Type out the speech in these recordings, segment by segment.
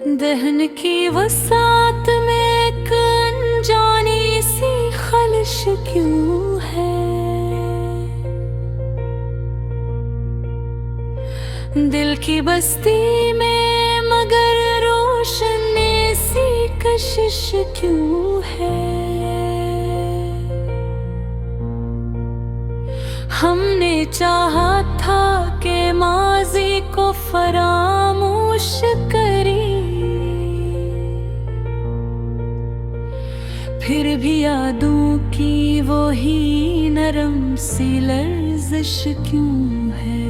दहन की वसात में एक अनजानी सी खलिश क्यों है। दिल की बस्ती में मगर रोशनी सी कशिश क्यों है। हमने चाहा था कि माज़ी को फरामोश करी, फिर भी यादों की वो ही नरम सी लर्जिश क्यों है।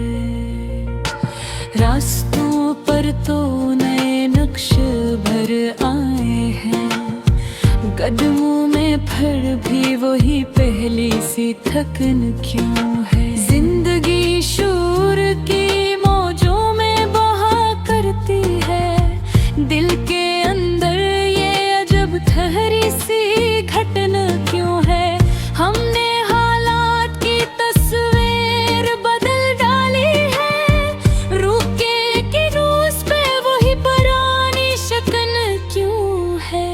रास्तों पर तो नए नक्श भर आए हैं, कदमों में फिर भी वही पहली सी थकन क्यों है। जिंदगी शूर की मौजों में बहा करती है, दिल के अंदर ये अजब ठहरी सी घटना क्यों है। हमने हालात की तस्वीर बदल डाली है, रुके की रूस पे वही पुरानी शकन क्यों है।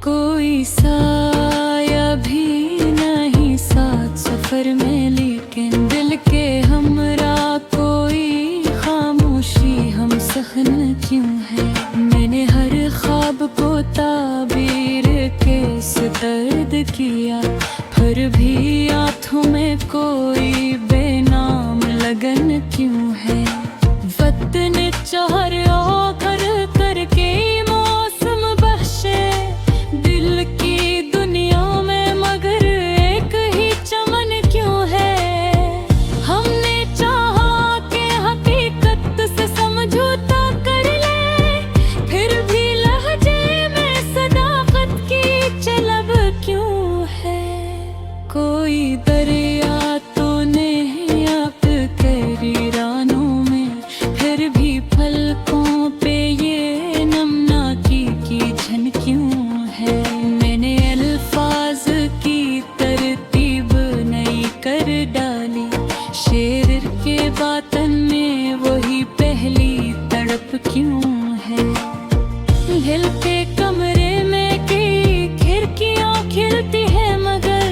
कोई साया भी नहीं साथ सफर में, लेकिन दिल के हमरा कोई खामोशी हम सहन क्यों है। मैंने हर ख्वाब को ताबीर के दर्द किया, फिर भी आँखों में कोई बेनाम लगन क्यों है। वतन चार घर करके मौसम बख्शे दिल की दुनिया में, मगर एक ही चमन क्यों है। हमने चाहा कि हकीकत से समझौता कर ले, फिर भी लहजे में सदाकत की चलब क्यों है। कोई दरिया तो नहीं आपके वीरानों में, फिर भी पलकों पे ये नमनाकी की झन क्यों है। मैंने अल्फाज की तरतीब नई कर डाली, शेर के बातन में वही पहली तड़प क्यों है। हिल के कमरे में कई खिड़कियां खिलती है, मगर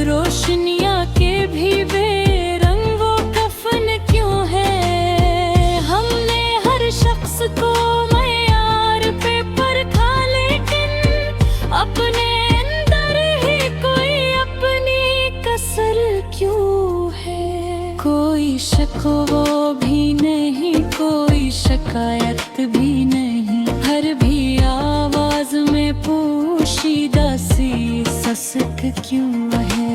रोशनियां के भी बेरंग वो कफन क्यों है। हमने हर शख्स को मयार पे परखा, लेकिन अपने अंदर ही कोई अपनी कसर क्यों है। कोई शिकवा भी नहीं, कोई शिकायत भी नहीं, हर भी आवाज में पोशीदा सी ससक क्यों है।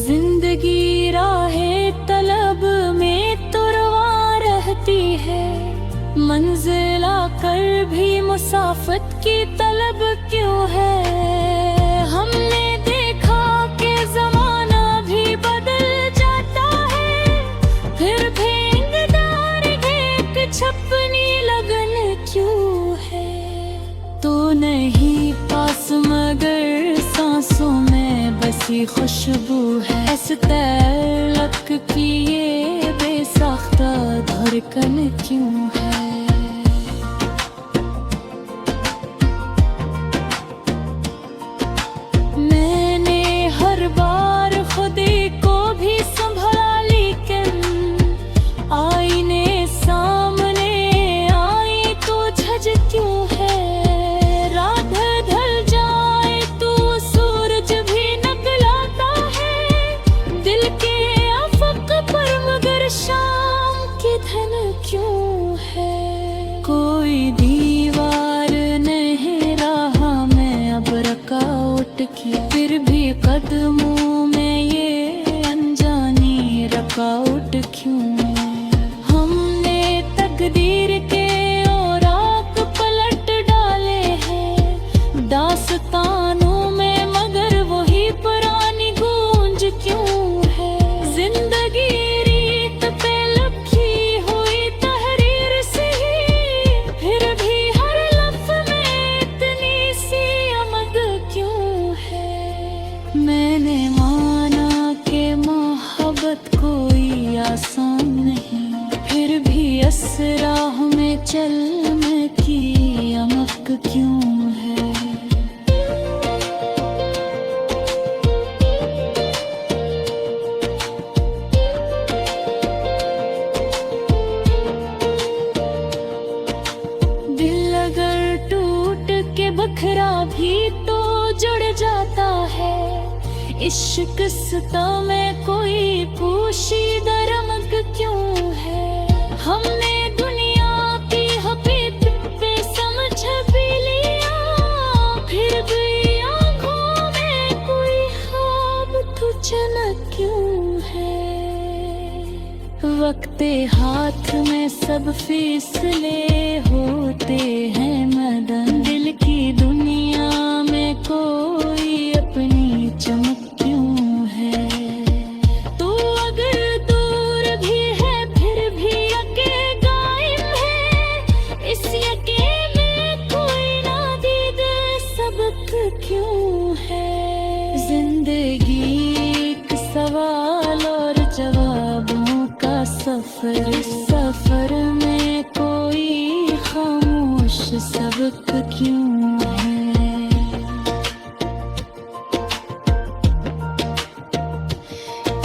जिंदगी राहे तलब में तुरवा रहती है, मंजिल आकर भी मुसाफत की तलब क्यों है। हमने देखा कि जमाना भी बदल जाता है, फिर भी इंतजार एक छपनी लगन क्यों है। तो नहीं पास मगर सांसों में बसी खुशबू है, इस तलक की ये बेसाख्ता धड़कन क्यों है। मैंने हर बार खुदी को भी संभाला, लेकिन आईने सामने आई तो झज क्यों है। रात ढल जाए तो सूरज भी निकलता है दिल के अफक पर, मगर शाम की धन क्यों है। कोई दीवार नहीं रहा मैं अब रकावट की, फिर भी कदमों में ये अनजानी रकावट क्यों है। हमने तकदीर के औराक पलट डाले हैं दास्तानों में, मगर वही पुरानी गूंज क्यों है। जिंदगी रीत पे लखी हुई तहरीर से ही, फिर भी हर लफ्ज़ में इतनी सी अमद क्यों बखरा भी तो जुड़ जाता है। इश्क सता में कोई पोशीदा रमक क्यों है? हमने दुनिया की हकीकत पे समझ भी लिया, फिर भी आँखों में कोई ख्वाब तो चमक क्यों है? वक्त हाथ में सब फैसले होते हैं मदन, दिल की दुनिया में कोई अपनी चमक क्यों है? तू अगर दूर भी है फिर भी यकीन कायम है, इस यकीन में कोई नादीद सबक क्यों है? जिंदगी एक सवाल और जवाबों का सफर, इस सफर में कोई खामोश सबक क्यों है?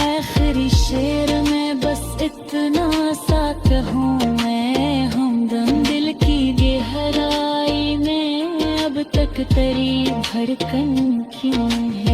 आखिरी शेर में बस इतना सा कहूँ मैं, हमदम दिल की गहराई में अब तक तेरी धड़कन क्यों है?